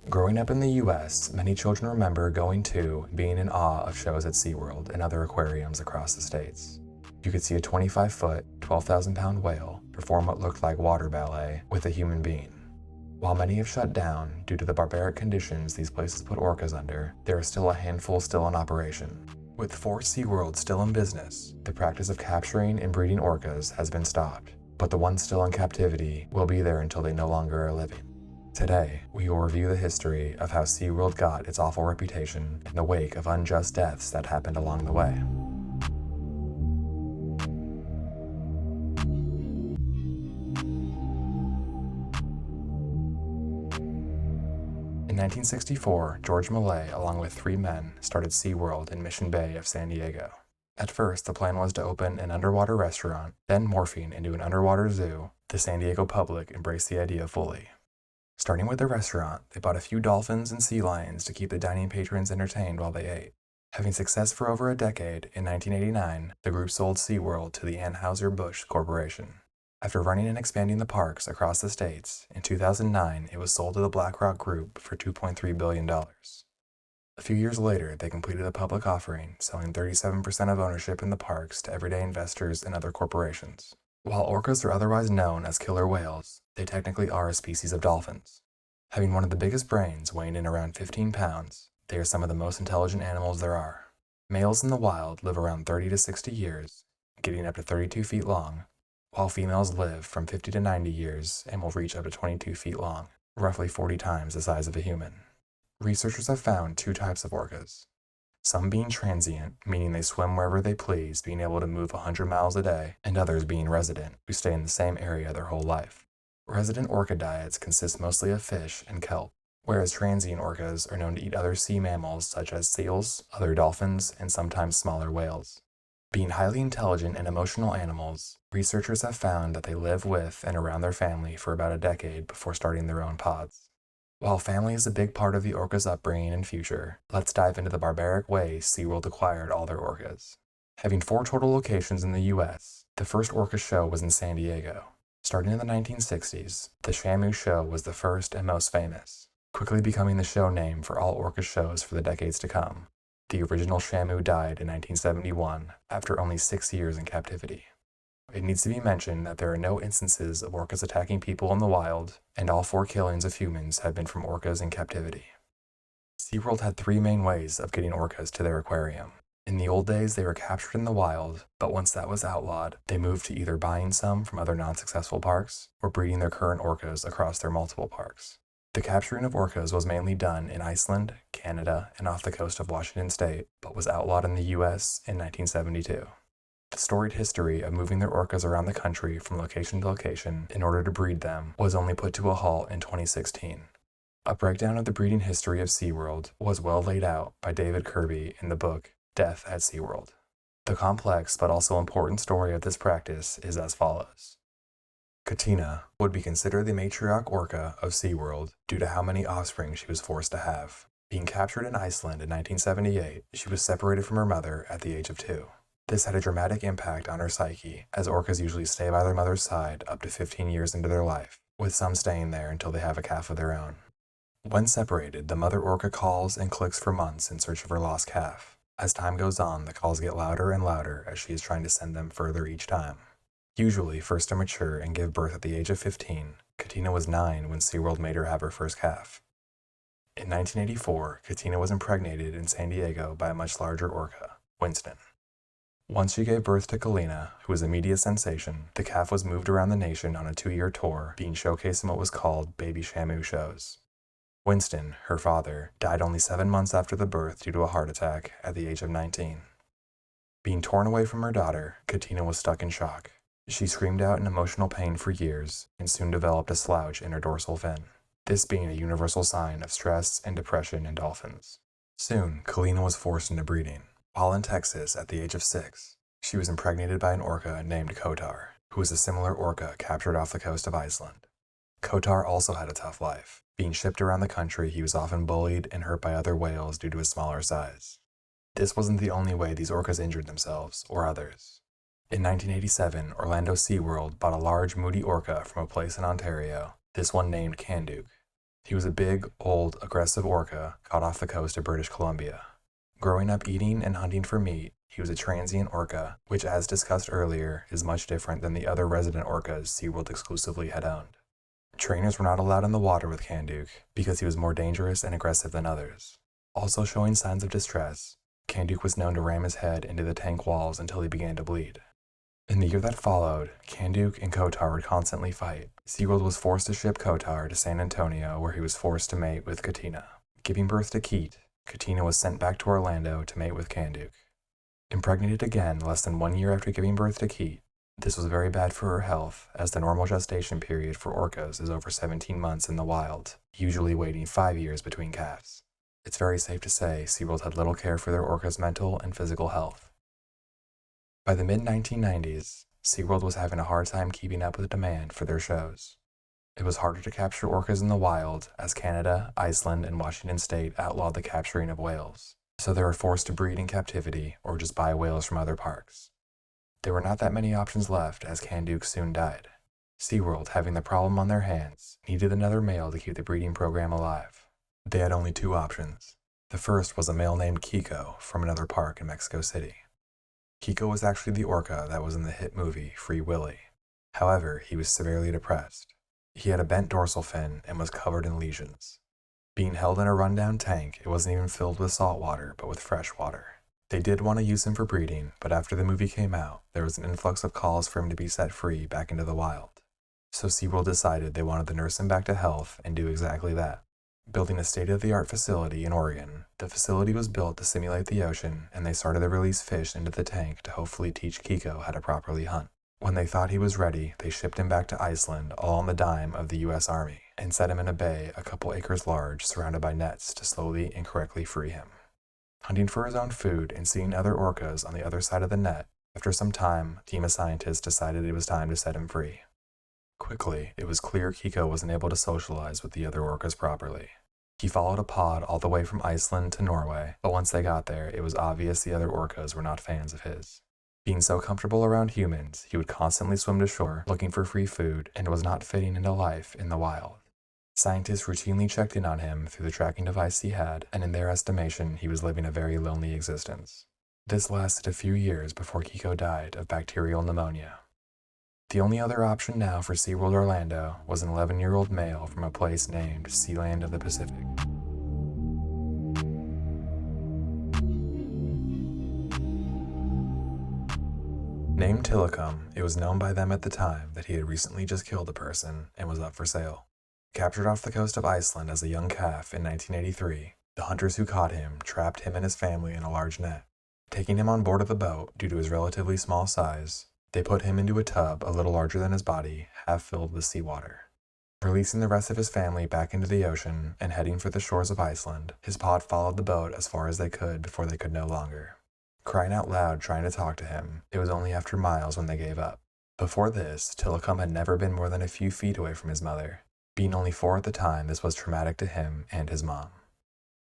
Growing up in the US, many children remember going to and being in awe of shows at SeaWorld and other aquariums across the states. You could see a 25-foot, 12,000-pound whale perform what looked like water ballet with a human being. While many have shut down due to the barbaric conditions these places put orcas under, there are still a handful still in operation. With 4 SeaWorlds still in business, the practice of capturing and breeding orcas has been stopped, but the ones still in captivity will be there until they no longer are living. Today, we will review the history of how SeaWorld got its awful reputation in the wake of unjust deaths that happened along the way. In 1964, George Millay, along with 3 men, started SeaWorld in Mission Bay of San Diego. At first, the plan was to open an underwater restaurant, then morphing into an underwater zoo. The San Diego public embraced the idea fully. Starting with the restaurant, they bought a few dolphins and sea lions to keep the dining patrons entertained while they ate. Having success for over a decade, in 1989, the group sold SeaWorld to the Anheuser-Busch Corporation. After running and expanding the parks across the states, in 2009 it was sold to the BlackRock Group for $2.3 billion. A few years later, they completed a public offering, selling 37% of ownership in the parks to everyday investors and other corporations. While orcas are otherwise known as killer whales, they technically are a species of dolphins. Having one of the biggest brains, weighing in around 15 pounds, they are some of the most intelligent animals there are. Males in the wild live around 30 to 60 years, getting up to 32 feet long, while females live from 50 to 90 years and will reach up to 22 feet long, roughly 40 times the size of a human. Researchers have found 2 types of orcas. Some being transient, meaning they swim wherever they please, being able to move 100 miles a day, and others being resident, who stay in the same area their whole life. Resident orca diets consist mostly of fish and kelp, whereas transient orcas are known to eat other sea mammals such as seals, other dolphins, and sometimes smaller whales. Being highly intelligent and emotional animals, researchers have found that they live with and around their family for about a decade before starting their own pods. While family is a big part of the orca's upbringing and future, let's dive into the barbaric way SeaWorld acquired all their orcas. Having 4 total locations in the US, the first orca show was in San Diego. Starting in the 1960s, the Shamu show was the first and most famous, quickly becoming the show name for all orca shows for the decades to come. The original Shamu died in 1971 after only 6 years in captivity. It needs to be mentioned that there are no instances of orcas attacking people in the wild, and all 4 killings of humans have been from orcas in captivity. SeaWorld had 3 main ways of getting orcas to their aquarium. In the old days, they were captured in the wild, but once that was outlawed, they moved to either buying some from other non-successful parks or breeding their current orcas across their multiple parks. The capturing of orcas was mainly done in Iceland, Canada, and off the coast of Washington state, but was outlawed in the US in 1972. The storied history of moving their orcas around the country from location to location in order to breed them was only put to a halt in 2016. A breakdown of the breeding history of SeaWorld was well laid out by David Kirby in the book Death at SeaWorld. The complex but also important story of this practice is as follows. Katina would be considered the matriarch orca of SeaWorld due to how many offspring she was forced to have. Being captured in Iceland in 1978, she was separated from her mother at the age of 2. This had a dramatic impact on her psyche, as orcas usually stay by their mother's side up to 15 years into their life, with some staying there until they have a calf of their own. When separated, the mother orca calls and clicks for months in search of her lost calf. As time goes on, the calls get louder and louder as she is trying to send them further each time. Usually first to mature and give birth at the age of 15, Katina was 9 when SeaWorld made her have her first calf. In 1984, Katina was impregnated in San Diego by a much larger orca, Winston. Once she gave birth to Kalina, who was a media sensation, the calf was moved around the nation on a 2-year tour, being showcased in what was called Baby Shamu shows. Winston, her father, died only 7 months after the birth due to a heart attack at the age of 19. Being torn away from her daughter, Katina was stuck in shock. She screamed out in emotional pain for years and soon developed a slouch in her dorsal fin, this being a universal sign of stress and depression in dolphins. Soon, Kalina was forced into breeding. While in Texas at the age of 6, she was impregnated by an orca named Kotar, who was a similar orca captured off the coast of Iceland. Kotar also had a tough life. Being shipped around the country, he was often bullied and hurt by other whales due to his smaller size. This wasn't the only way these orcas injured themselves, or others. In 1987, Orlando SeaWorld bought a large moody orca from a place in Ontario, this one named Kanduke. He was a big, old, aggressive orca caught off the coast of British Columbia. Growing up eating and hunting for meat, he was a transient orca, which, as discussed earlier, is much different than the other resident orcas SeaWorld exclusively had owned. Trainers were not allowed in the water with Kanduk because he was more dangerous and aggressive than others. Also showing signs of distress, Kanduk was known to ram his head into the tank walls until he began to bleed. In the year that followed, Kanduk and Kotar would constantly fight. SeaWorld was forced to ship Kotar to San Antonio, where he was forced to mate with Katina. Giving birth to Keat, Katina was sent back to Orlando to mate with Kanduk. Impregnated again less than 1 year after giving birth to Keat, this was very bad for her health, as the normal gestation period for orcas is over 17 months in the wild, usually waiting 5 years between calves. It's very safe to say SeaWorld had little care for their orcas' mental and physical health. By the mid-1990s, SeaWorld was having a hard time keeping up with demand for their shows. It was harder to capture orcas in the wild, as Canada, Iceland, and Washington State outlawed the capturing of whales, so they were forced to breed in captivity or just buy whales from other parks. There were not that many options left, as Kanduk soon died. SeaWorld, having the problem on their hands, needed another male to keep the breeding program alive. They had only 2 options. The first was a male named Kiko from another park in Mexico City. Kiko was actually the orca that was in the hit movie Free Willy. However, he was severely depressed. He had a bent dorsal fin and was covered in lesions. Being held in a rundown tank, it wasn't even filled with salt water, but with fresh water. They did want to use him for breeding, but after the movie came out, there was an influx of calls for him to be set free back into the wild. So SeaWorld decided they wanted to nurse him back to health and do exactly that. Building a state-of-the-art facility in Oregon, the facility was built to simulate the ocean, and they started to release fish into the tank to hopefully teach Kiko how to properly hunt. When they thought he was ready, they shipped him back to Iceland, all on the dime of the US Army, and set him in a bay a couple acres large surrounded by nets to slowly and correctly free him. Hunting for his own food and seeing other orcas on the other side of the net, after some time, a team of scientists decided it was time to set him free. Quickly, it was clear Kiko wasn't able to socialize with the other orcas properly. He followed a pod all the way from Iceland to Norway, but once they got there, it was obvious the other orcas were not fans of his. Being so comfortable around humans, he would constantly swim to shore looking for free food and was not fitting into life in the wild. Scientists routinely checked in on him through the tracking device he had, and in their estimation, he was living a very lonely existence. This lasted a few years before Kiko died of bacterial pneumonia. The only other option now for SeaWorld Orlando was an 11-year-old male from a place named Sealand of the Pacific. Named Tikum, it was known by them at the time that he had recently just killed a person and was up for sale. Captured off the coast of Iceland as a young calf in 1983, the hunters who caught him trapped him and his family in a large net. Taking him on board of the boat due to his relatively small size, they put him into a tub a little larger than his body, half filled with seawater. Releasing the rest of his family back into the ocean and heading for the shores of Iceland, his pod followed the boat as far as they could before they could no longer. Crying out loud trying to talk to him, it was only after miles when they gave up. Before this, Tikum had never been more than a few feet away from his mother. Being only 4 at the time, this was traumatic to him and his mom.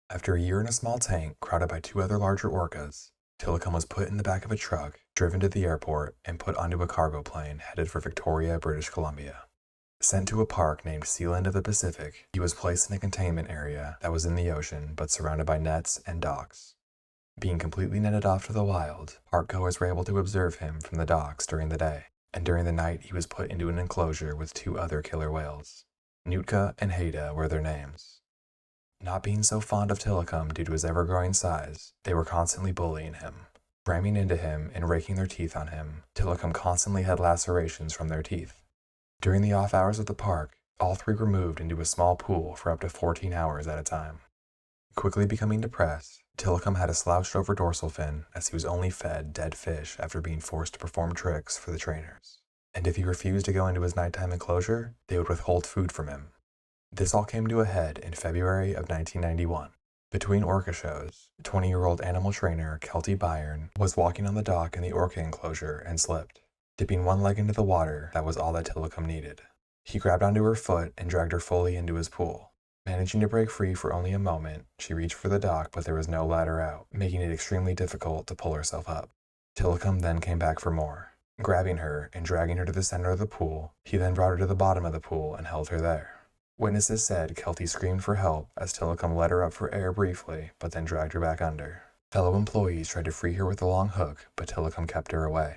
After a year in a small tank crowded by 2 other larger orcas, Tikum was put in the back of a truck, driven to the airport, and put onto a cargo plane headed for Victoria, British Columbia. Sent to a park named Sealand of the Pacific, he was placed in a containment area that was in the ocean but surrounded by nets and docks. Being completely netted off to the wild, parkgoers were able to observe him from the docks during the day, and during the night he was put into an enclosure with 2 other killer whales. Nootka and Haida were their names. Not being so fond of Tikum due to his ever-growing size, they were constantly bullying him. Ramming into him and raking their teeth on him, Tikum constantly had lacerations from their teeth. During the off hours of the park, all 3 were moved into a small pool for up to 14 hours at a time. Quickly becoming depressed, Tikum had a slouched over dorsal fin as he was only fed dead fish after being forced to perform tricks for the trainers. And if he refused to go into his nighttime enclosure, they would withhold food from him. This all came to a head in February of 1991. Between orca shows, 20-year-old animal trainer Kelty Byrne was walking on the dock in the orca enclosure and slipped. Dipping one leg into the water, that was all that Tikum needed. He grabbed onto her foot and dragged her fully into his pool. Managing to break free for only a moment, she reached for the dock, but there was no ladder out, making it extremely difficult to pull herself up. Tikum then came back for more. Grabbing her and dragging her to the center of the pool, he then brought her to the bottom of the pool and held her there. Witnesses said Kelty screamed for help as Tikum let her up for air briefly, but then dragged her back under. Fellow employees tried to free her with a long hook, but Tikum kept her away.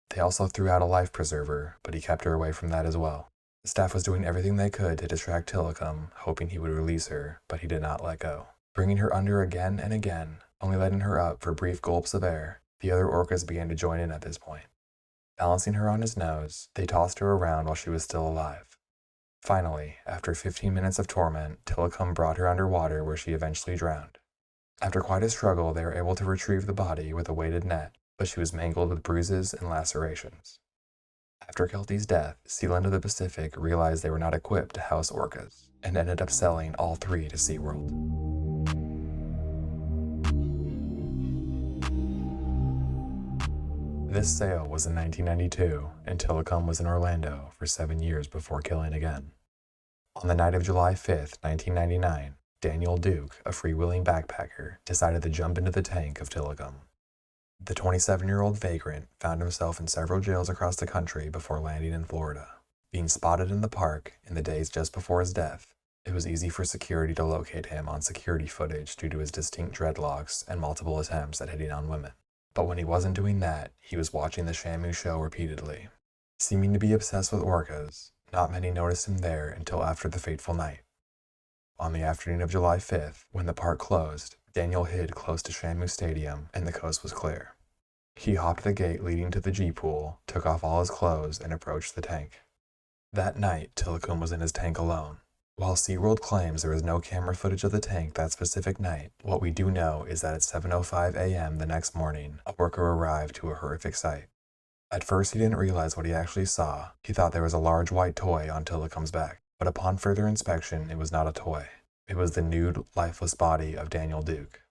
They also threw out a life preserver, but he kept her away from that as well. The staff was doing everything they could to distract Tikum, hoping he would release her, but he did not let go. Bringing her under again and again, only letting her up for brief gulps of air, the other orcas began to join in at this point. Balancing her on his nose, they tossed her around while she was still alive. Finally, after 15 minutes of torment, Tikum brought her underwater where she eventually drowned. After quite a struggle, they were able to retrieve the body with a weighted net, but she was mangled with bruises and lacerations. After Kelty's death, Sealand of the Pacific realized they were not equipped to house orcas, and ended up selling all 3 to SeaWorld. This sale was in 1992, and Tikum was in Orlando for 7 years before killing again. On the night of July 5th, 1999, Daniel Duke, a freewheeling backpacker, decided to jump into the tank of Tikum. The 27-year-old vagrant found himself in several jails across the country before landing in Florida. Being spotted in the park in the days just before his death, it was easy for security to locate him on security footage due to his distinct dreadlocks and multiple attempts at hitting on women. But when he wasn't doing that, he was watching the Shamu show repeatedly. Seeming to be obsessed with orcas, not many noticed him there until after the fateful night. On the afternoon of July 5th, when the park closed, Daniel hid close to Shamu Stadium and the coast was clear. He hopped the gate leading to the G-pool, took off all his clothes, and approached the tank. That night, Tikum was in his tank alone. While SeaWorld claims there was no camera footage of the tank that specific night, what we do know is that at 7:05 a.m. the next morning, a worker arrived to a horrific sight. At first he didn't realize what he actually saw. He thought there was a large white toy on Tikum's back, but upon further inspection it was not a toy. It was the nude, lifeless body of Daniel Duke.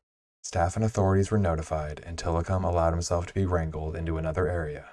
Staff and authorities were notified, and Tikum allowed himself to be wrangled into another area.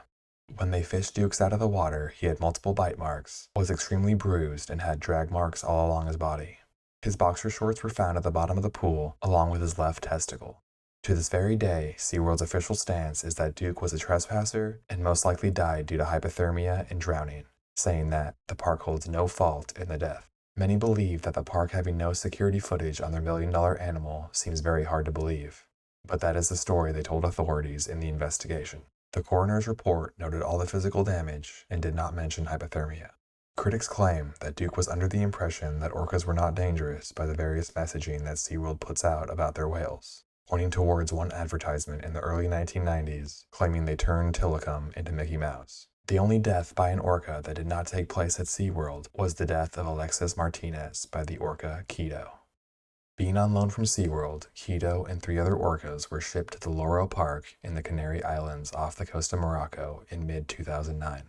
When they fished Dukes out of the water, he had multiple bite marks, was extremely bruised, and had drag marks all along his body. His boxer shorts were found at the bottom of the pool, along with his left testicle. To this very day, SeaWorld's official stance is that Duke was a trespasser and most likely died due to hypothermia and drowning, saying that the park holds no fault in the death. Many believe that the park having no security footage on their million-dollar animal seems very hard to believe, but that is the story they told authorities in the investigation. The coroner's report noted all the physical damage and did not mention hypothermia. Critics claim that Duke was under the impression that orcas were not dangerous by the various messaging that SeaWorld puts out about their whales, pointing towards one advertisement in the early 1990s claiming they turned Tikum into Mickey Mouse. The only death by an orca that did not take place at SeaWorld was the death of Alexis Martinez by the orca Kiko. Being on loan from SeaWorld, Kiko and 3 other orcas were shipped to the Loro Park in the Canary Islands off the coast of Morocco in mid-2009.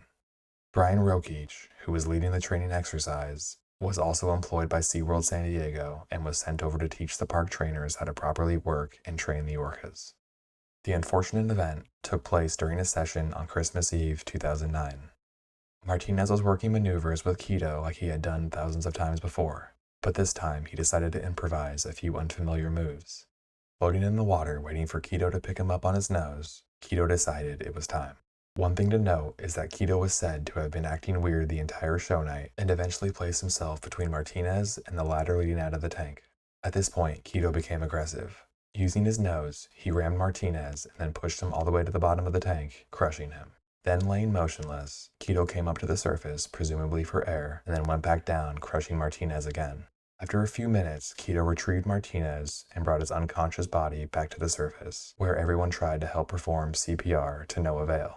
Brian Rokeach, who was leading the training exercise, was also employed by SeaWorld San Diego and was sent over to teach the park trainers how to properly work and train the orcas. The unfortunate event took place during a session on Christmas Eve 2009. Martinez was working maneuvers with Kiko like he had done thousands of times before, but this time he decided to improvise a few unfamiliar moves. Floating in the water waiting for Kiko to pick him up on his nose, Kiko decided it was time. One thing to note is that Kiko was said to have been acting weird the entire show night and eventually placed himself between Martinez and the ladder leading out of the tank. At this point, Kiko became aggressive. Using his nose, he rammed Martinez and then pushed him all the way to the bottom of the tank, crushing him. Then, laying motionless, Kiko came up to the surface, presumably for air, and then went back down, crushing Martinez again. After a few minutes, Kiko retrieved Martinez and brought his unconscious body back to the surface, where everyone tried to help perform CPR to no avail.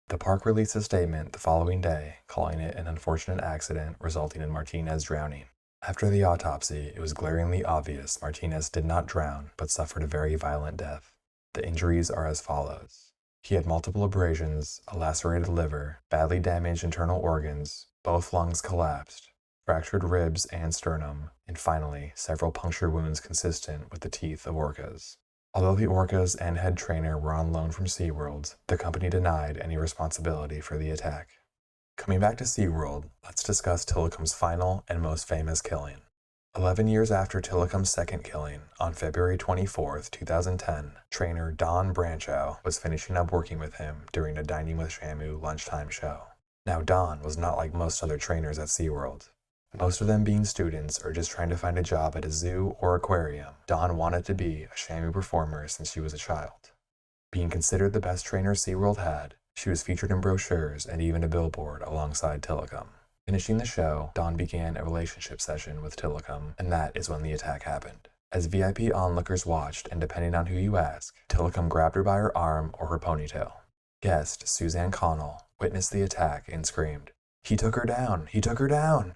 The park released a statement the following day, calling it an unfortunate accident resulting in Martinez drowning. After the autopsy, it was glaringly obvious Martinez did not drown, but suffered a very violent death. The injuries are as follows. He had multiple abrasions, a lacerated liver, badly damaged internal organs, both lungs collapsed, fractured ribs and sternum, and finally, several puncture wounds consistent with the teeth of orcas. Although the orcas and head trainer were on loan from SeaWorld, the company denied any responsibility for the attack. Coming back to SeaWorld, let's discuss Tikum's final and most famous killing. 11 years after Tikum's second killing, on February 24, 2010, trainer Don Branchow was finishing up working with him during a Dining with Shamu lunchtime show. Now Don was not like most other trainers at SeaWorld. Most of them being students or just trying to find a job at a zoo or aquarium. Dawn wanted to be a Shamu performer since she was a child. Being considered the best trainer SeaWorld had, she was featured in brochures and even a billboard alongside Tikum. Finishing the show, Dawn began a relationship session with Tikum, and that is when the attack happened. As VIP onlookers watched, and depending on who you ask, Tikum grabbed her by her arm or her ponytail. Guest Suzanne Connell witnessed the attack and screamed, "He took her down! He took her down!"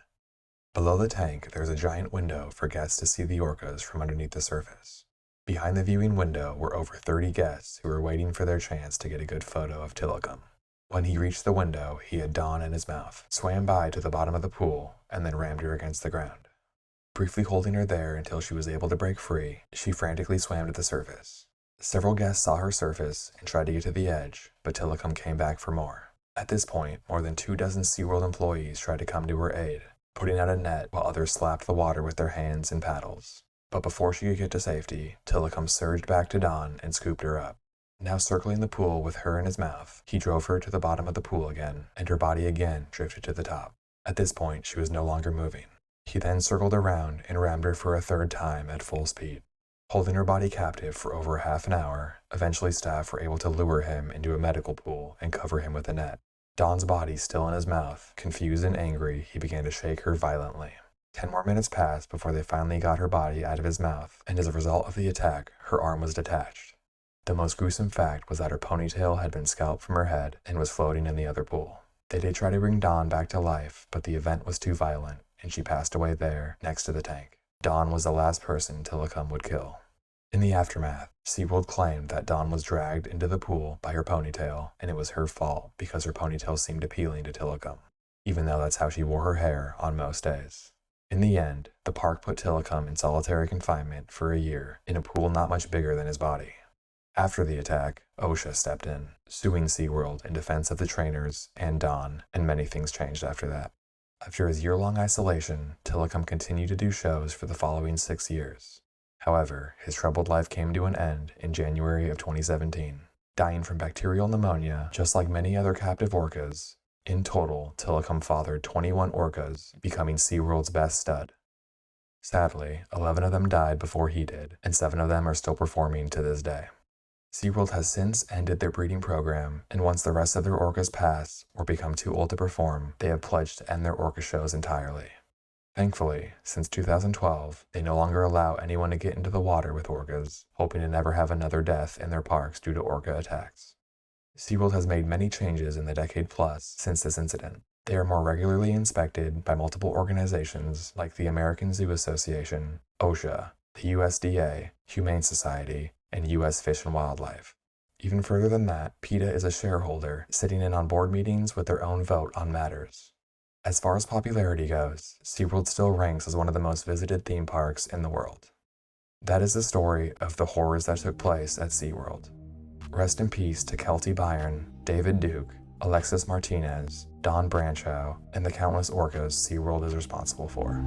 Below the tank, there's a giant window for guests to see the orcas from underneath the surface. Behind the viewing window were over 30 guests who were waiting for their chance to get a good photo of Tikum. When he reached the window, he had Dawn in his mouth, swam by to the bottom of the pool, and then rammed her against the ground. Briefly holding her there until she was able to break free, she frantically swam to the surface. Several guests saw her surface and tried to get to the edge, but Tikum came back for more. At this point, more than 24 SeaWorld employees tried to come to her aid, putting out a net while others slapped the water with their hands and paddles. But before she could get to safety, Tikum surged back to Dawn and scooped her up. Now circling the pool with her in his mouth, he drove her to the bottom of the pool again, and her body again drifted to the top. At this point, she was no longer moving. He then circled around and rammed her for a third time at full speed. Holding her body captive for over half an hour, eventually staff were able to lure him into a medical pool and cover him with a net. Dawn's body still in his mouth, confused and angry, he began to shake her violently. 10 more minutes passed before they finally got her body out of his mouth, and as a result of the attack, her arm was detached. The most gruesome fact was that her ponytail had been scalped from her head and was floating in the other pool. They did try to bring Dawn back to life, but the event was too violent, and she passed away there, next to the tank. Dawn was the last person Tikum would kill. In the aftermath, SeaWorld claimed that Dawn was dragged into the pool by her ponytail, and it was her fault because her ponytail seemed appealing to Tikum, even though that's how she wore her hair on most days. In the end, the park put Tikum in solitary confinement for a year in a pool not much bigger than his body. After the attack, OSHA stepped in, suing SeaWorld in defense of the trainers and Dawn, and many things changed after that. After his year-long isolation, Tikum continued to do shows for the following 6 years. However, his troubled life came to an end in January of 2017, dying from bacterial pneumonia just like many other captive orcas. In total, Tikum fathered 21 orcas, becoming SeaWorld's best stud. Sadly, 11 of them died before he did, and 7 of them are still performing to this day. SeaWorld has since ended their breeding program, and once the rest of their orcas pass or become too old to perform, they have pledged to end their orca shows entirely. Thankfully, since 2012, they no longer allow anyone to get into the water with orcas, hoping to never have another death in their parks due to orca attacks. SeaWorld has made many changes in the decade plus since this incident. They are more regularly inspected by multiple organizations like the American Zoo Association, OSHA, the USDA, Humane Society, and U.S. Fish and Wildlife. Even further than that, PETA is a shareholder, sitting in on board meetings with their own vote on matters. As far as popularity goes, SeaWorld still ranks as one of the most visited theme parks in the world. That is the story of the horrors that took place at SeaWorld. Rest in peace to Kelty Byron, David Duke, Alexis Martinez, Don Branchow, and the countless orcas SeaWorld is responsible for.